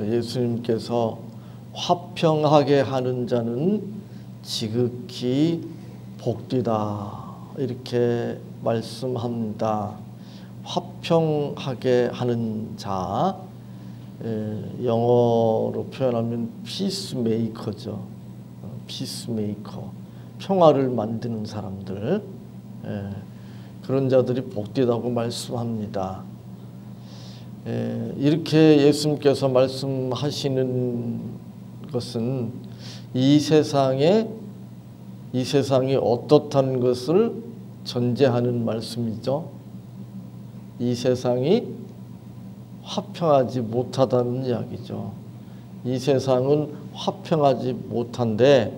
예수님께서 화평하게 하는 자는 지극히 복되다 이렇게 말씀합니다. 화평하게 하는 자, 영어로 표현하면 피스메이커죠. 피스메이커, 평화를 만드는 사람들, 그런 자들이 복되다고 말씀합니다. 이렇게 예수님께서 말씀하시는 것은 이 세상이 어떻다는 것을 전제하는 말씀이죠. 이 세상이 화평하지 못하다는 이야기죠. 이 세상은 화평하지 못한데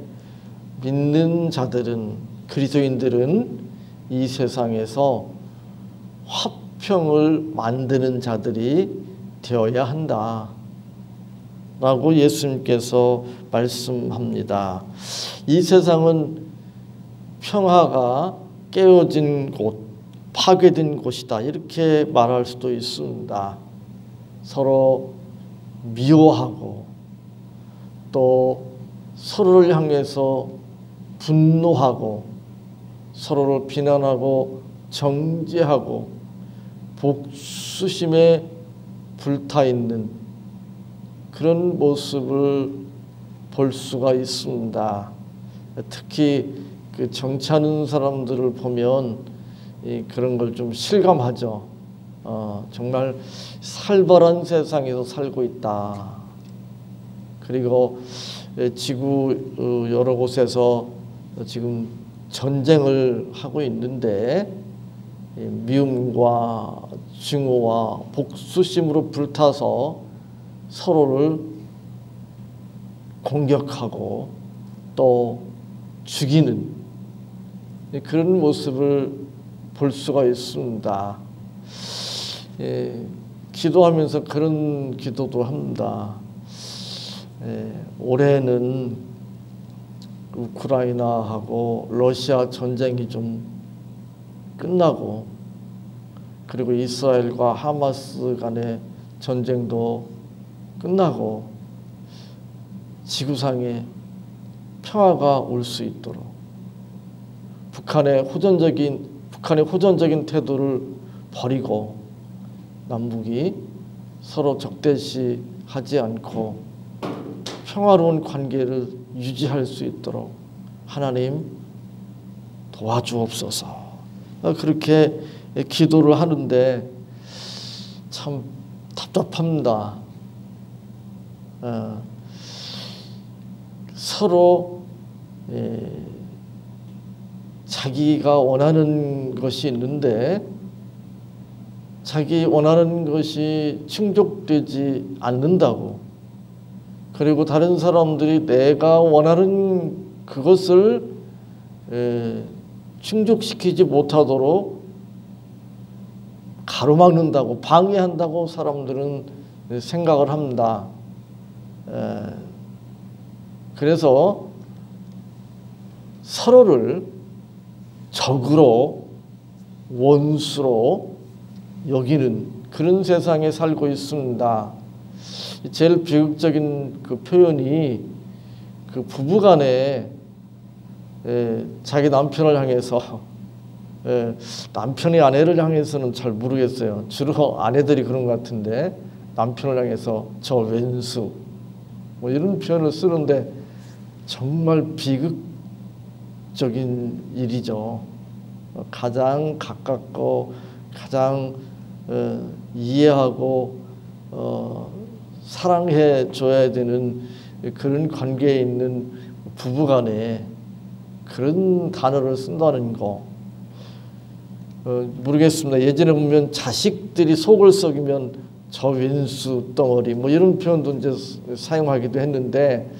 믿는 자들은, 그리스도인들은 이 세상에서 화평을 만드는 자들이 되어야 한다 라고 예수님께서 말씀합니다. 이 세상은 평화가 깨어진 곳, 파괴된 곳이다 이렇게 말할 수도 있습니다. 서로 미워하고 또 서로를 향해서 분노하고 서로를 비난하고 정죄하고 복수심에 불타있는 그런 모습을 볼 수가 있습니다. 특히 그 정치하는 사람들을 보면 그런 걸 좀 실감하죠. 정말 살벌한 세상에서 살고 있다. 그리고 지구 여러 곳에서 지금 전쟁을 하고 있는데 미움과 증오와 복수심으로 불타서 서로를 공격하고 또 죽이는 그런 모습을 볼 수가 있습니다. 기도하면서 그런 기도도 합니다. 올해는 우크라이나하고 러시아 전쟁이 좀 끝나고 그리고 이스라엘과 하마스 간의 전쟁도 끝나고 지구상에 평화가 올 수 있도록 북한의 호전적인 태도를 버리고 남북이 서로 적대시하지 않고 평화로운 관계를 유지할 수 있도록 하나님 도와주옵소서. 그렇게 기도를 하는데 참 답답합니다. 서로 자기가 원하는 것이 있는데 자기 원하는 것이 충족되지 않는다고, 그리고 다른 사람들이 내가 원하는 그것을 충족시키지 못하도록 가로막는다고, 방해한다고 사람들은 생각을 합니다. 그래서 서로를 적으로, 원수로 여기는 그런 세상에 살고 있습니다. 제일 비극적인 그 표현이 그 부부간에 자기 남편을 향해서, 남편이 아내를 향해서는 잘 모르겠어요. 주로 아내들이 그런 것 같은데 남편을 향해서 저 왼수 뭐 이런 표현을 쓰는데 정말 비극적인 일이죠. 가장 가깝고 가장 이해하고 사랑해 줘야 되는 그런 관계에 있는 부부간에 그런 단어를 쓴다는 거 모르겠습니다. 예전에 보면 자식들이 속을 썩이면 저 왼수 덩어리 뭐 이런 표현도 이제 사용하기도 했는데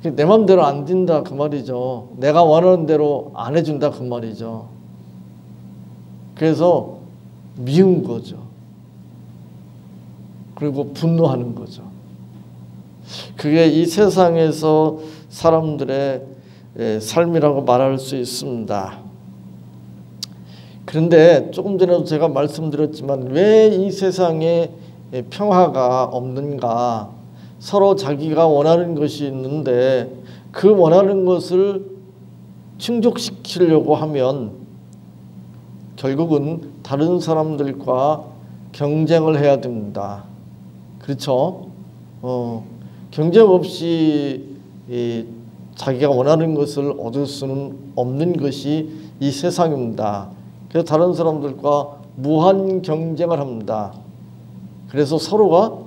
내 맘대로 안 된다 그 말이죠. 내가 원하는 대로 안 해준다 그 말이죠. 그래서 미운 거죠. 그리고 분노하는 거죠. 그게 이 세상에서 사람들의 삶이라고 말할 수 있습니다. 그런데 조금 전에도 제가 말씀드렸지만 왜 이 세상에 평화가 없는가? 서로 자기가 원하는 것이 있는데 그 원하는 것을 충족시키려고 하면 결국은 다른 사람들과 경쟁을 해야 됩니다. 그렇죠? 경쟁 없이 자기가 원하는 것을 얻을 수는 없는 것이 이 세상입니다. 그래서 다른 사람들과 무한 경쟁을 합니다. 그래서 서로가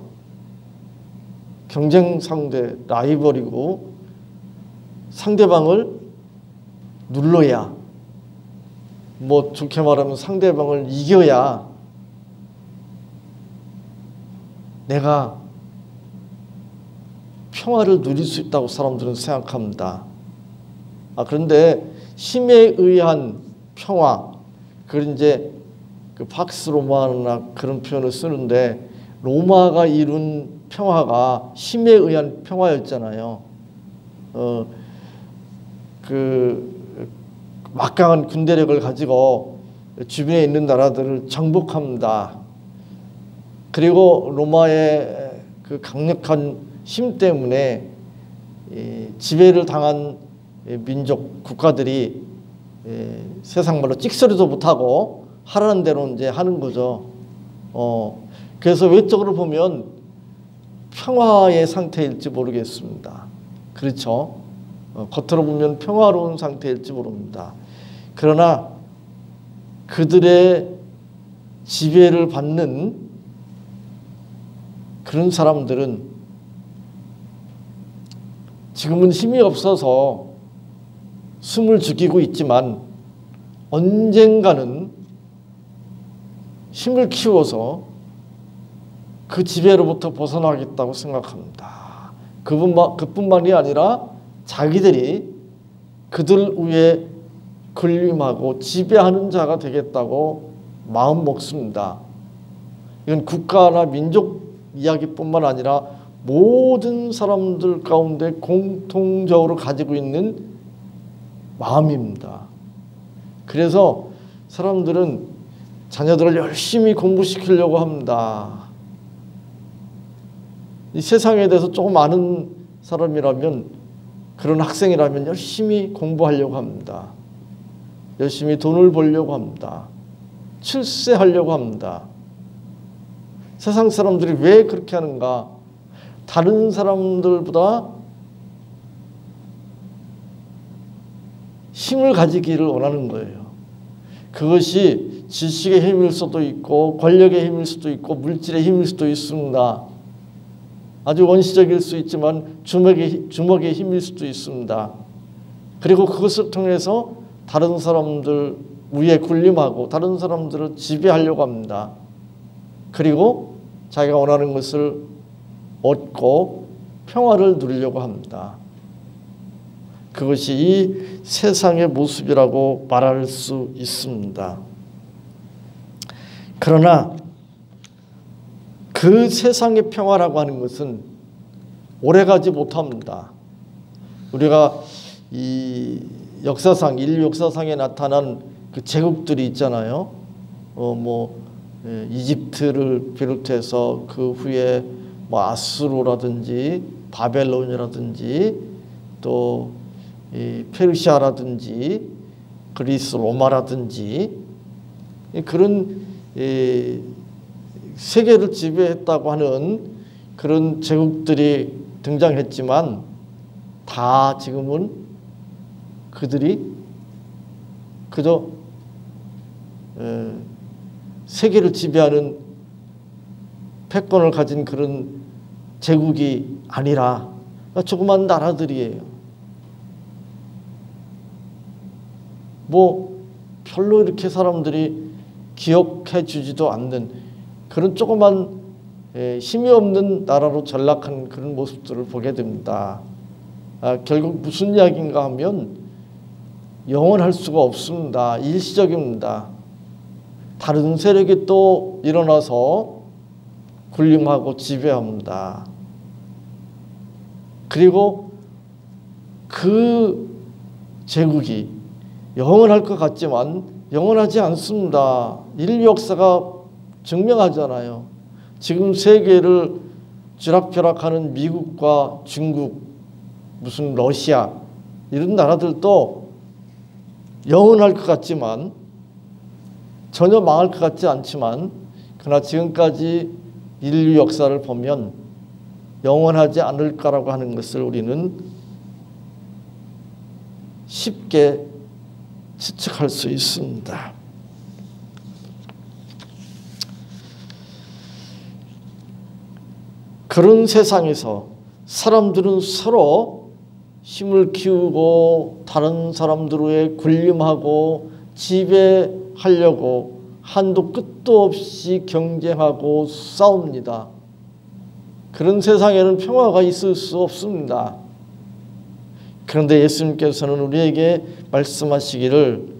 경쟁 상대, 라이벌이고 상대방을 눌러야, 뭐 좋게 말하면 상대방을 이겨야 내가 평화를 누릴 수 있다고 사람들은 생각합니다. 그런데 힘에 의한 평화, 그걸 이제 그 팍스 로마나 그런 표현을 쓰는데 로마가 이룬 평화가 힘에 의한 평화였잖아요. 그 막강한 군대력을 가지고 주변에 있는 나라들을 정복합니다. 그리고 로마의 그 강력한 힘 때문에 지배를 당한 민족 국가들이 세상 말로 찍소리도 못하고 하라는 대로 이제 하는 거죠. 그래서 외적으로 보면 평화의 상태일지 모르겠습니다. 그렇죠? 겉으로 보면 평화로운 상태일지 모릅니다. 그러나 그들의 지배를 받는 그런 사람들은 지금은 힘이 없어서 숨을 죽이고 있지만 언젠가는 힘을 키워서 그 지배로부터 벗어나겠다고 생각합니다. 그뿐만이 아니라 자기들이 그들 위에 군림하고 지배하는 자가 되겠다고 마음 먹습니다. 이건 국가나 민족 이야기뿐만 아니라 모든 사람들 가운데 공통적으로 가지고 있는 마음입니다. 그래서 사람들은 자녀들을 열심히 공부시키려고 합니다. 이 세상에 대해서 조금 아는 사람이라면, 그런 학생이라면 열심히 공부하려고 합니다. 열심히 돈을 벌려고 합니다. 출세하려고 합니다. 세상 사람들이 왜 그렇게 하는가? 다른 사람들보다 힘을 가지기를 원하는 거예요. 그것이 지식의 힘일 수도 있고 권력의 힘일 수도 있고 물질의 힘일 수도 있습니다. 아주 원시적일 수 있지만 주먹의 힘일 수도 있습니다. 그리고 그것을 통해서 다른 사람들 위에 군림하고 다른 사람들을 지배하려고 합니다. 그리고 자기가 원하는 것을 얻고 평화를 누리려고 합니다. 그것이 이 세상의 모습이라고 말할 수 있습니다. 그러나 그 세상의 평화라고 하는 것은 오래가지 못합니다. 우리가 이 역사상, 인류 역사상에 나타난 그 제국들이 있잖아요. 이집트를 비롯해서 그 후에 뭐 아수르라든지 바벨론이라든지 또 이 페르시아라든지 그리스 로마라든지 그런 세계를 지배했다고 하는 그런 제국들이 등장했지만 다 지금은 그들이 그저 세계를 지배하는 패권을 가진 그런 제국이 아니라 조그만 나라들이에요. 뭐 별로 이렇게 사람들이 기억해 주지도 않는 그런 조그만 힘이 없는 나라로 전락한 그런 모습들을 보게 됩니다. 결국 무슨 이야기인가 하면 영원할 수가 없습니다. 일시적입니다. 다른 세력이 또 일어나서 군림하고 지배합니다. 그리고 그 제국이 영원할 것 같지만 영원하지 않습니다. 인류 역사가 증명하잖아요. 지금 세계를 쥐락펴락하는 미국과 중국, 무슨 러시아 이런 나라들도 영원할 것 같지만 전혀 망할 것 같지 않지만 그러나 지금까지 인류 역사를 보면 영원하지 않을까라고 하는 것을 우리는 쉽게 추측할 수 있습니다. 그런 세상에서 사람들은 서로 힘을 키우고 다른 사람들에 군림하고 지배하려고 한도 끝도 없이 경쟁하고 싸웁니다. 그런 세상에는 평화가 있을 수 없습니다. 그런데 예수님께서는 우리에게 말씀하시기를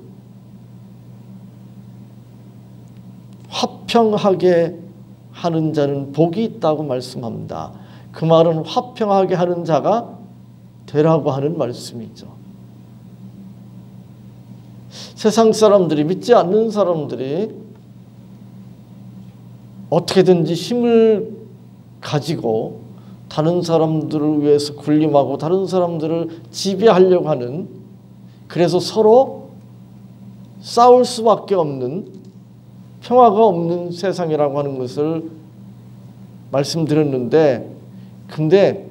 화평하게 하는 자는 복이 있다고 말씀합니다. 그 말은 화평하게 하는 자가 되라고 하는 말씀이죠. 세상 사람들이, 믿지 않는 사람들이 어떻게든지 힘을 가지고 다른 사람들을 위해서 군림하고 다른 사람들을 지배하려고 하는, 그래서 서로 싸울 수밖에 없는, 평화가 없는 세상이라고 하는 것을 말씀드렸는데, 근데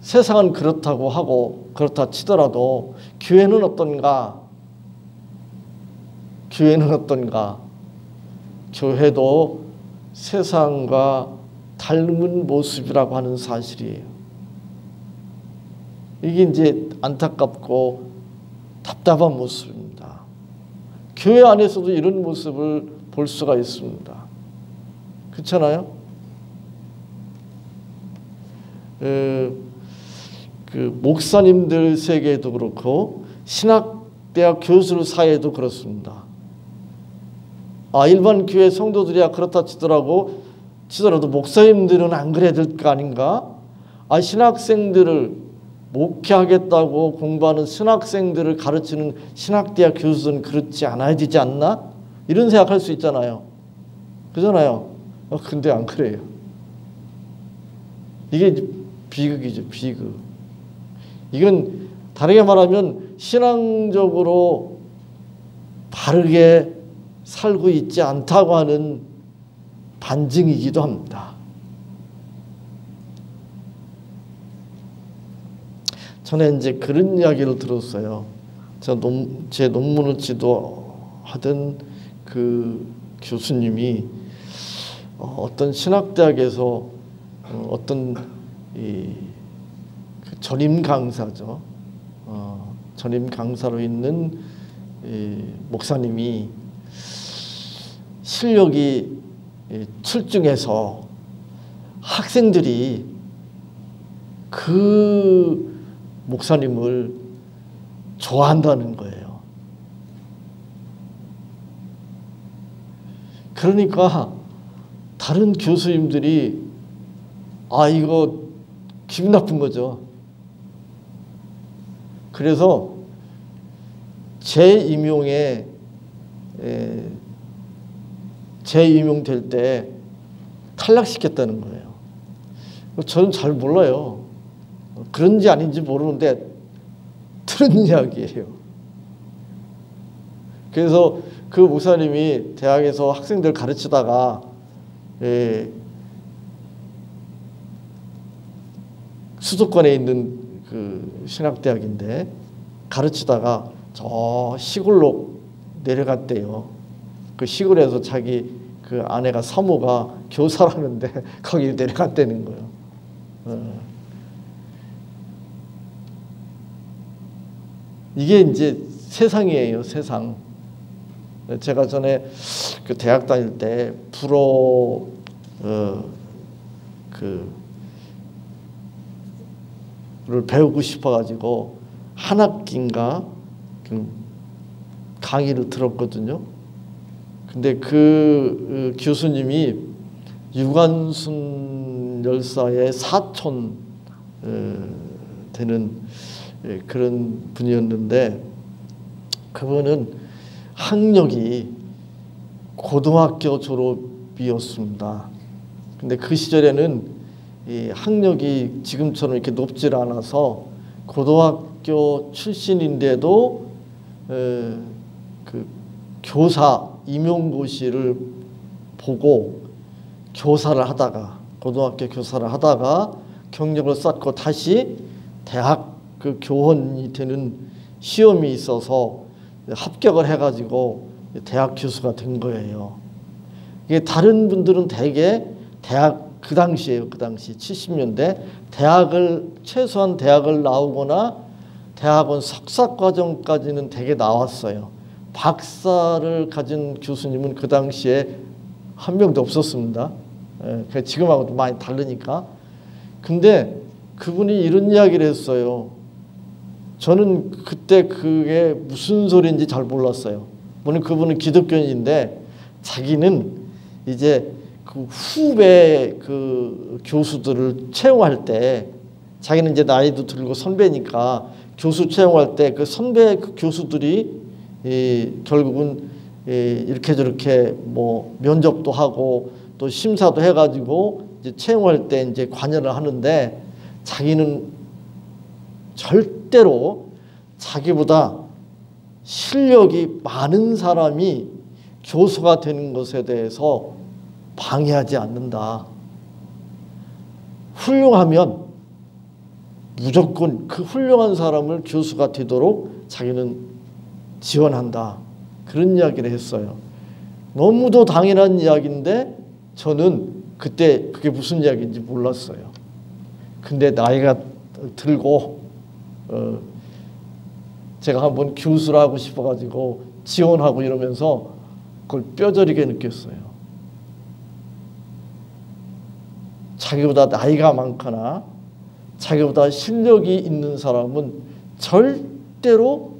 세상은 그렇다고 하고 그렇다 치더라도 교회는 어떤가? 교회는 어떤가? 교회도 세상과 닮은 모습이라고 하는 사실이에요. 이게 이제 안타깝고 답답한 모습입니다. 교회 안에서도 이런 모습을 볼 수가 있습니다. 그렇잖아요? 그 목사님들 세계에도 그렇고 신학대학 교수 사이에도 그렇습니다. 일반 교회 성도들이야 그렇다 치더라도 목사님들은 안 그래야 될 거 아닌가? 신학생들을 목회하겠다고 공부하는 신학생들을 가르치는 신학대학 교수는 그렇지 않아야 되지 않나? 이런 생각할 수 있잖아요. 그잖아요. 근데 안 그래요. 이게 비극이죠, 비극. 이건 다르게 말하면 신앙적으로 바르게 살고 있지 않다고 하는 반증이기도 합니다. 저는 이제 그런 이야기를 들었어요. 제 논문을 지도하던 그 교수님이 어떤 신학대학에서 어떤 그 전임 강사죠. 전임 강사로 있는 목사님이 실력이 출중해서 학생들이 그 목사님을 좋아한다는 거예요. 그러니까 다른 교수님들이 이거 기분 나쁜 거죠. 그래서 재임용될 때 탈락시켰다는 거예요. 저는 잘 몰라요. 그런지 아닌지 모르는데 들은 이야기예요. 그래서 그 목사님이 대학에서 학생들 가르치다가 수도권에 있는 그 신학대학인데 가르치다가 저 시골로 내려갔대요. 그 시골에서 자기 그 아내가 사모가 교사라는데 거기 내려갔다는 거예요. 이게 이제 세상이에요, 세상. 제가 전에 그 대학 다닐 때 불어 를 배우고 싶어가지고 한 학기인가 강의를 들었거든요. 근데 그 교수님이 유관순 열사의 사촌 되는 그런 분이었는데, 그분은 학력이 고등학교 졸업이었습니다. 근데 그 시절에는 이 학력이 지금처럼 이렇게 높지 않아서 고등학교 출신인데도 그 교사 임용고시를 보고 교사를 하다가 고등학교 교사를 하다가 경력을 쌓고 다시 대학 그 교원이 되는 시험이 있어서 합격을 해가지고 대학 교수가 된 거예요. 이게 다른 분들은 대개 대학 그 당시에요. 그 당시 70년대 최소한 대학을 나오거나 대학원 석사 과정까지는 대개 나왔어요. 박사를 가진 교수님은 그 당시에 한 명도 없었습니다. 지금하고도 많이 다르니까. 근데 그분이 이런 이야기를 했어요. 저는 그때 그게 무슨 소리인지 잘 몰랐어요. 물론 그분은 기독교인인데 자기는 이제 그 후배 그 교수들을 채용할 때 자기는 이제 나이도 들고 선배니까 교수 채용할 때 그 선배 그 교수들이 결국은 이렇게 저렇게 뭐 면접도 하고 또 심사도 해가지고 이제 채용할 때 이제 관여를 하는데 자기는 절대로 자기보다 실력이 많은 사람이 교수가 되는 것에 대해서 방해하지 않는다. 훌륭하면 무조건 그 훌륭한 사람을 교수가 되도록 자기는 지원한다. 그런 이야기를 했어요. 너무도 당연한 이야기인데 저는 그때 그게 무슨 이야기인지 몰랐어요. 근데 나이가 들고 제가 한번 교수를 하고 싶어가지고 지원하고 이러면서 그걸 뼈저리게 느꼈어요. 자기보다 나이가 많거나 자기보다 실력이 있는 사람은 절대로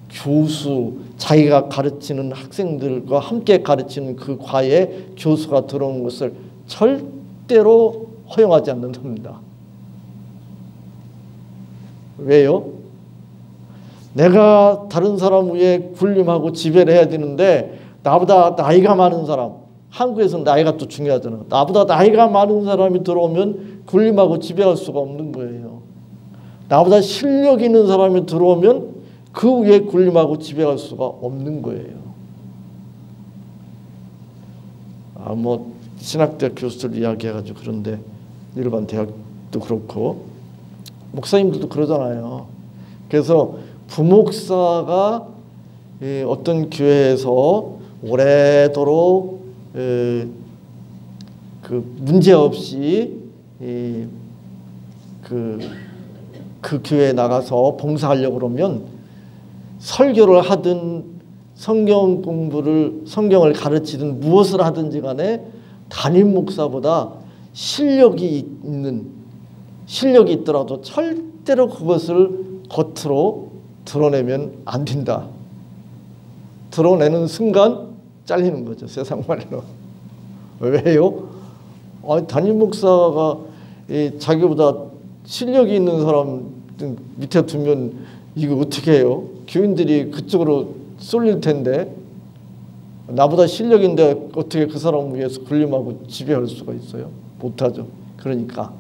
교수, 자기가 가르치는 학생들과 함께 가르치는 그 과에 교수가 들어온 것을 절대로 허용하지 않는답니다. 왜요? 내가 다른 사람 위에 군림하고 지배를 해야 되는데 나보다 나이가 많은 사람, 한국에서는 나이가 또 중요하잖아. 나보다 나이가 많은 사람이 들어오면 군림하고 지배할 수가 없는 거예요. 나보다 실력 있는 사람이 들어오면 그 위에 군림하고 지배할 수가 없는 거예요. 뭐 신학대학 교수들 이야기해가지고 그런데 일반 대학도 그렇고 목사님들도 그러잖아요. 그래서 부목사가 어떤 교회에서 오래도록 그 문제 없이 그 교회에 나가서 봉사하려고 그러면 설교를 하든 성경 공부를 성경을 가르치든 무엇을 하든지 간에 담임 목사보다 실력이 있더라도 절대로 그것을 겉으로 드러내면 안 된다. 드러내는 순간 잘리는 거죠. 세상 말로. 왜요? 담임 목사가 자기보다 실력이 있는 사람 밑에 두면 이거 어떻게 해요? 교인들이 그쪽으로 쏠릴 텐데 나보다 실력인데 어떻게 그 사람 위해서 군림하고 지배할 수가 있어요? 못하죠. 그러니까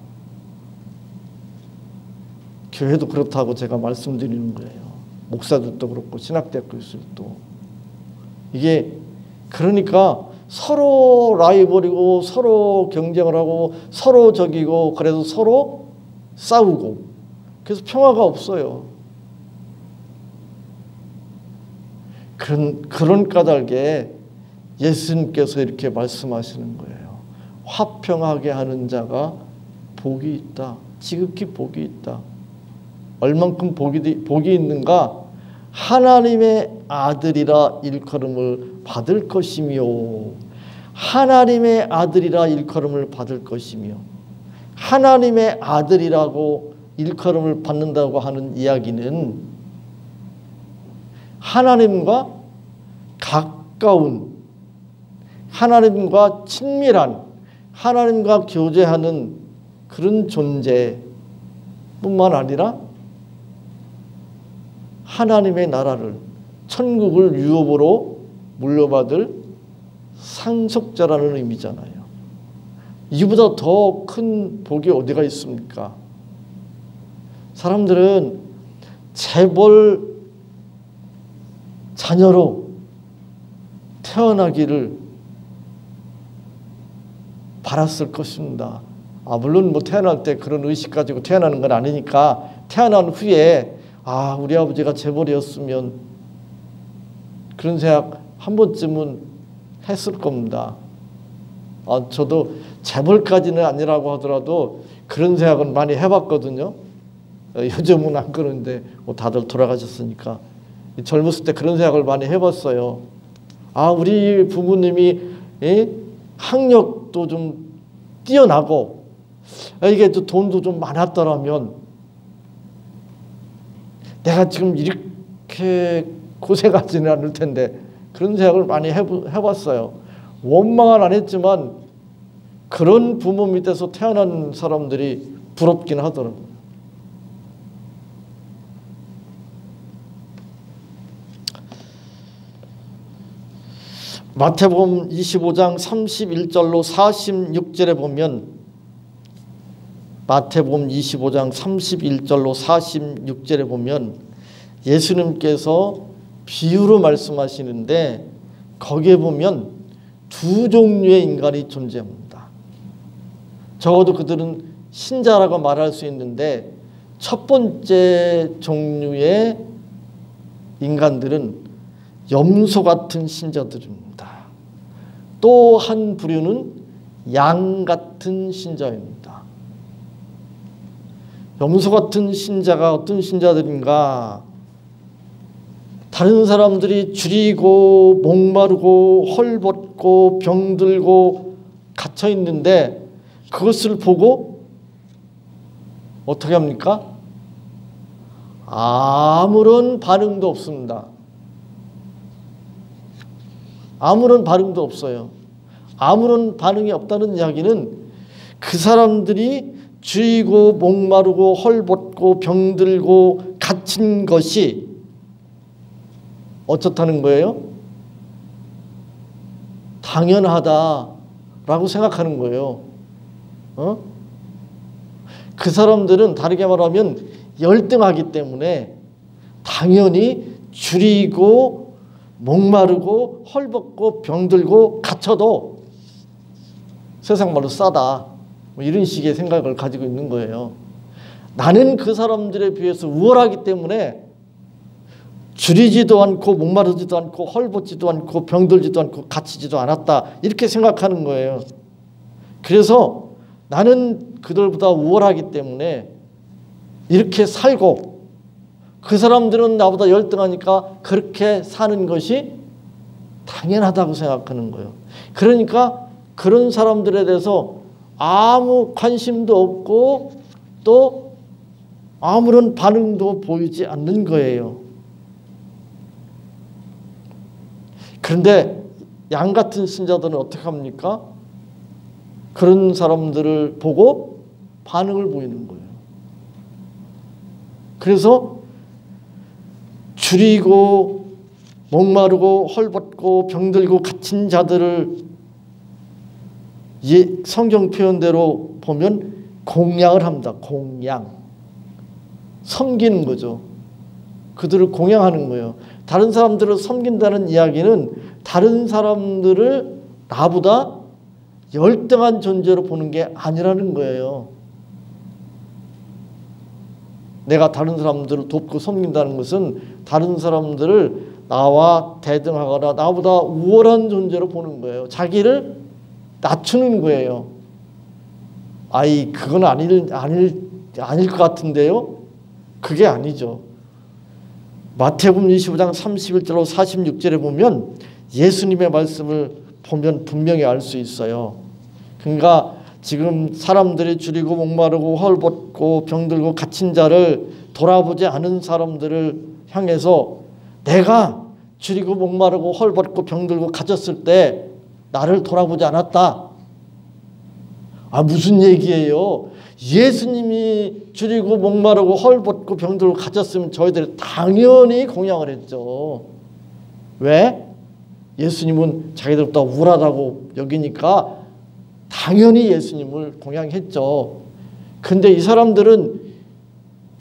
교회도 그렇다고 제가 말씀드리는 거예요. 목사들도 그렇고 신학대학 교수들도. 이게 그러니까 서로 라이벌이고 서로 경쟁을 하고 서로 적이고 그래서 서로 싸우고 그래서 평화가 없어요. 그런 까닭에 예수님께서 이렇게 말씀하시는 거예요. 화평하게 하는 자가 복이 있다. 지극히 복이 있다. 얼만큼 복이 있는가? 하나님의 아들이라 일컬음을 받을 것이며 하나님의 아들이라 일컬음을 받을 것이며 하나님의 아들이라고 일컬음을 받는다고 하는 이야기는 하나님과 가까운 하나님과 친밀한 하나님과 교제하는 그런 존재뿐만 아니라 하나님의 나라를 천국을 유업으로 물려받을 상속자라는 의미잖아요. 이보다 더 큰 복이 어디가 있습니까? 사람들은 재벌 자녀로 태어나기를 바랐을 것입니다. 물론 뭐 태어날 때 그런 의식 가지고 태어나는 건 아니니까 태어난 후에 우리 아버지가 재벌이었으면 그런 생각 한 번쯤은 했을 겁니다. 저도 재벌까지는 아니라고 하더라도 그런 생각은 많이 해봤거든요. 요즘은 안 그러는데 다들 돌아가셨으니까 젊었을 때 그런 생각을 많이 해봤어요. 우리 부모님이 학력도 좀 뛰어나고 이게 또 돈도 좀 많았더라면 내가 지금 이렇게 고생하지는 않을 텐데 그런 생각을 많이 해봤어요. 원망은 안 했지만 그런 부모 밑에서 태어난 사람들이 부럽긴 하더라고요. 마태복음 25장 31절로 46절에 보면 마태복음 25장 31절로 46절에 보면 예수님께서 비유로 말씀하시는데 거기에 보면 두 종류의 인간이 존재합니다. 적어도 그들은 신자라고 말할 수 있는데 첫 번째 종류의 인간들은 염소 같은 신자들입니다. 또 한 부류는 양 같은 신자입니다. 염소 같은 신자가 어떤 신자들인가? 다른 사람들이 줄이고 목마르고 헐벗고 병들고 갇혀 있는데 그것을 보고 어떻게 합니까? 아무런 반응도 없습니다. 아무런 반응도 없어요. 아무런 반응이 없다는 이야기는 그 사람들이 줄이고 목마르고 헐벗고 병들고 갇힌 것이 어떻다는 거예요? 당연하다라고 생각하는 거예요. 그 사람들은 다르게 말하면 열등하기 때문에 당연히 줄이고 목마르고 헐벗고 병들고 갇혀도 세상 말로 싸다, 이런 식의 생각을 가지고 있는 거예요. 나는 그 사람들에 비해서 우월하기 때문에 줄이지도 않고 목마르지도 않고 헐벗지도 않고 병들지도 않고 갇히지도 않았다, 이렇게 생각하는 거예요. 그래서 나는 그들보다 우월하기 때문에 이렇게 살고 그 사람들은 나보다 열등하니까 그렇게 사는 것이 당연하다고 생각하는 거예요. 그러니까 그런 사람들에 대해서 아무 관심도 없고 또 아무런 반응도 보이지 않는 거예요. 그런데 양 같은 신자들은 어떻게 합니까? 그런 사람들을 보고 반응을 보이는 거예요. 그래서 줄이고 목마르고 헐벗고 병들고 갇힌 자들을 성경 표현대로 보면 공양을 합니다. 공양. 섬기는 거죠. 그들을 공양하는 거예요. 다른 사람들을 섬긴다는 이야기는 다른 사람들을 나보다 열등한 존재로 보는 게 아니라는 거예요. 내가 다른 사람들을 돕고 섬긴다는 것은 다른 사람들을 나와 대등하거나 나보다 우월한 존재로 보는 거예요. 자기를 낮추는 거예요. 그건 아닐 것 같은데요? 그게 아니죠. 마태복음 25장 31절로 46절에 보면 예수님의 말씀을 보면 분명히 알 수 있어요. 그러니까 지금 사람들이 줄이고 목마르고 헐벗고 병들고 갇힌 자를 돌아보지 않은 사람들을 향해서 내가 줄이고 목마르고 헐벗고 병들고 갇혔을 때 나를 돌아보지 않았다. 무슨 얘기예요? 예수님이 줄이고 목마르고 헐벗고 병들고 갇혔으면 저희들이 당연히 공양을 했죠. 왜? 예수님은 자기들보다 우월하다고 여기니까 당연히 예수님을 공양했죠. 근데 이 사람들은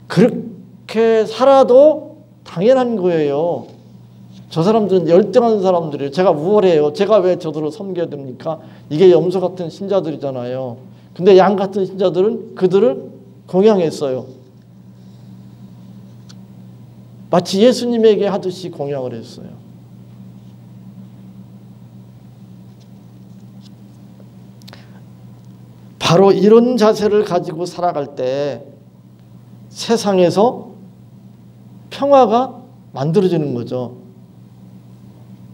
그렇게 살아도 당연한 거예요. 저 사람들은 열등한 사람들이에요. 제가 우월해요. 제가 왜 저들을 섬겨야 됩니까? 이게 염소 같은 신자들이잖아요. 근데 양 같은 신자들은 그들을 공양했어요. 마치 예수님에게 하듯이 공양을 했어요. 바로 이런 자세를 가지고 살아갈 때 세상에서 평화가 만들어지는 거죠.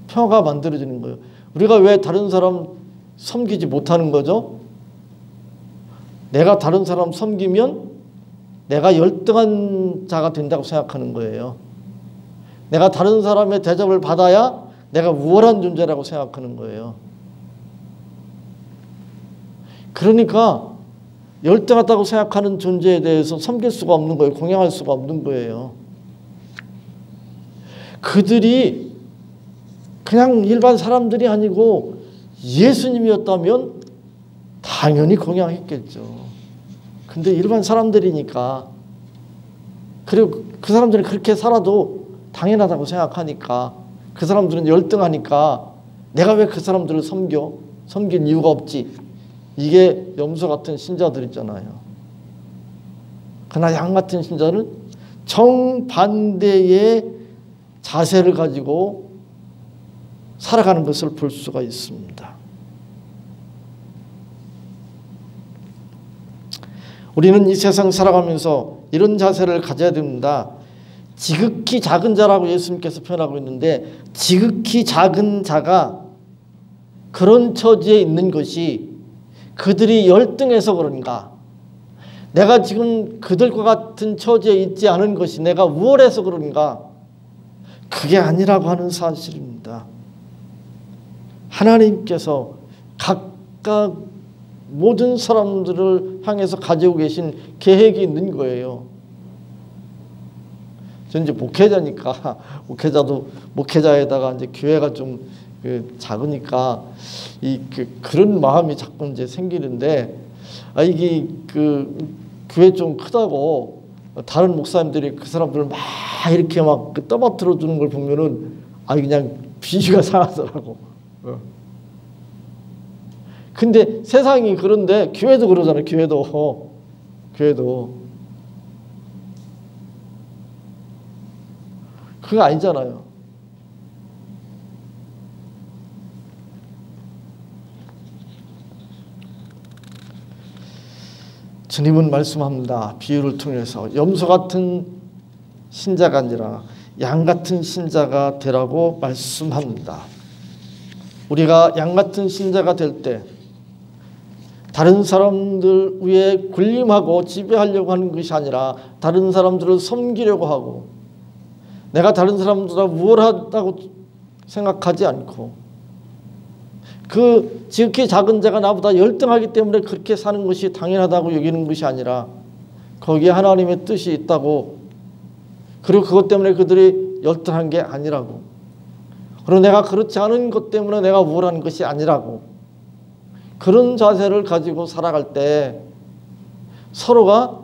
평화가 만들어지는 거예요. 우리가 왜 다른 사람 섬기지 못하는 거죠? 내가 다른 사람 섬기면 내가 열등한 자가 된다고 생각하는 거예요. 내가 다른 사람의 대접을 받아야 내가 우월한 존재라고 생각하는 거예요. 그러니까 열등하다고 생각하는 존재에 대해서 섬길 수가 없는 거예요. 공양할 수가 없는 거예요. 그들이 그냥 일반 사람들이 아니고 예수님이었다면 당연히 공양했겠죠. 근데 일반 사람들이니까, 그리고 그 사람들이 그렇게 살아도 당연하다고 생각하니까, 그 사람들은 열등하니까 내가 왜 그 사람들을 섬길 이유가 없지. 이게 염소 같은 신자들 있잖아요. 그러나 양 같은 신자는 정반대의 자세를 가지고 살아가는 것을 볼 수가 있습니다. 우리는 이 세상 살아가면서 이런 자세를 가져야 됩니다. 지극히 작은 자라고 예수님께서 표현하고 있는데, 지극히 작은 자가 그런 처지에 있는 것이 그들이 열등해서 그런가, 내가 지금 그들과 같은 처지에 있지 않은 것이 내가 우월해서 그런가, 그게 아니라고 하는 사실입니다. 하나님께서 각각 모든 사람들을 향해서 가지고 계신 계획이 있는 거예요. 전 이제 목회자니까, 목회자에다가 이제 교회가 좀 작으니까 그런 마음이 자꾸 이제 생기는데, 이게 교회 좀 크다고 다른 목사님들이 그 사람들을 막 이렇게 막 떠받들어 주는 걸 보면은 그냥 비위가 상하더라고. 근데 세상이 그런데 교회도 그러잖아요. 교회도 그거 아니잖아요. 주님은 말씀합니다. 비유를 통해서 염소 같은 신자가 아니라 양 같은 신자가 되라고 말씀합니다. 우리가 양 같은 신자가 될 때 다른 사람들 위에 군림하고 지배하려고 하는 것이 아니라 다른 사람들을 섬기려고 하고, 내가 다른 사람들보다 우월하다고 생각하지 않고, 그 지극히 작은 자가 나보다 열등하기 때문에 그렇게 사는 것이 당연하다고 여기는 것이 아니라 거기에 하나님의 뜻이 있다고, 그리고 그것 때문에 그들이 열등한 게 아니라고, 그리고 내가 그렇지 않은 것 때문에 내가 우월한 것이 아니라고, 그런 자세를 가지고 살아갈 때 서로가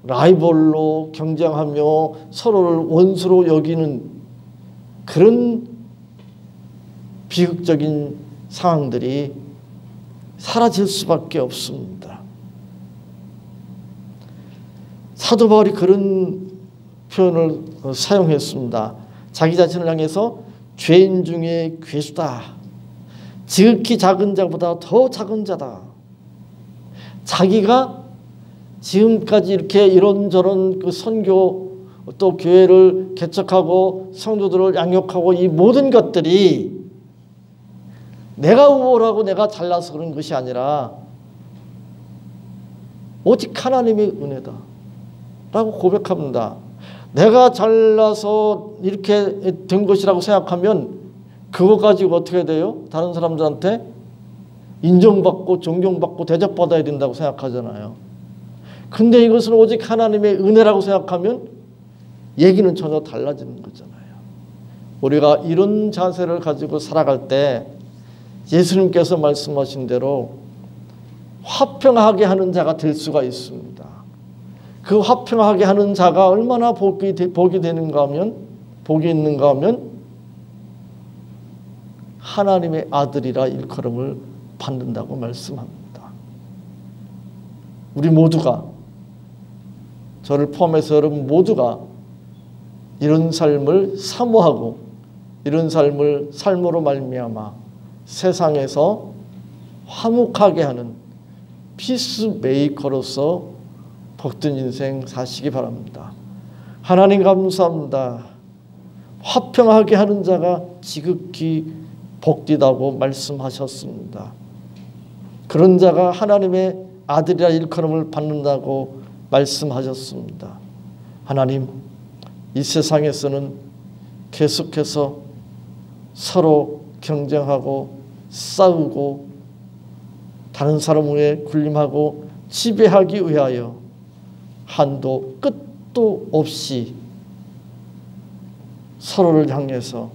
라이벌로 경쟁하며 서로를 원수로 여기는 그런 비극적인 상황들이 사라질 수밖에 없습니다. 사도 바울이 그런 표현을 사용했습니다. 자기 자신을 향해서 죄인 중에 괴수다, 지극히 작은 자보다 더 작은 자다. 자기가 지금까지 이렇게 이런저런 선교, 또 교회를 개척하고 성도들을 양육하고 이 모든 것들이 내가 우월하고 내가 잘나서 그런 것이 아니라 오직 하나님의 은혜다 라고 고백합니다. 내가 잘나서 이렇게 된 것이라고 생각하면 그거 가지고 어떻게 돼요? 다른 사람들한테 인정받고 존경받고 대접받아야 된다고 생각하잖아요. 근데 이것은 오직 하나님의 은혜라고 생각하면 얘기는 전혀 달라지는 거잖아요. 우리가 이런 자세를 가지고 살아갈 때 예수님께서 말씀하신 대로 화평하게 하는 자가 될 수가 있습니다. 그 화평하게 하는 자가 얼마나 복이 되는가 하면, 복이 있는가 하면 하나님의 아들이라 일컬음을 받는다고 말씀합니다. 우리 모두가, 저를 포함해서 여러분 모두가 이런 삶을 사모하고 이런 삶으로 말미암아 세상에서 화목하게 하는 피스메이커로서 복된 인생 사시기 바랍니다. 하나님 감사합니다. 화평하게 하는 자가 지극히 복되다고 말씀하셨습니다. 그런 자가 하나님의 아들이라 일컬음을 받는다고 말씀하셨습니다. 하나님, 이 세상에서는 계속해서 서로 경쟁하고 싸우고 다른 사람 위에 군림하고 지배하기 위하여 한도 끝도 없이 서로를 향해서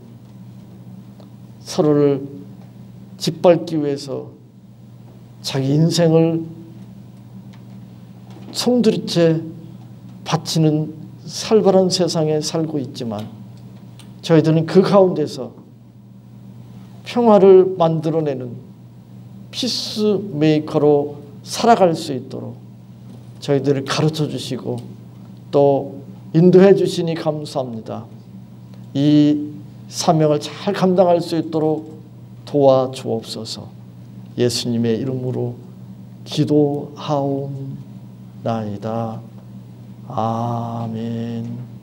서로를 짓밟기 위해서 자기 인생을 송두리째 바치는 살벌한 세상에 살고 있지만 저희들은 그 가운데서 평화를 만들어내는 피스메이커로 살아갈 수 있도록 저희들을 가르쳐 주시고 또 인도해 주시니 감사합니다. 이 사명을 잘 감당할 수 있도록 도와주옵소서. 예수님의 이름으로 기도하옵나이다. 아멘.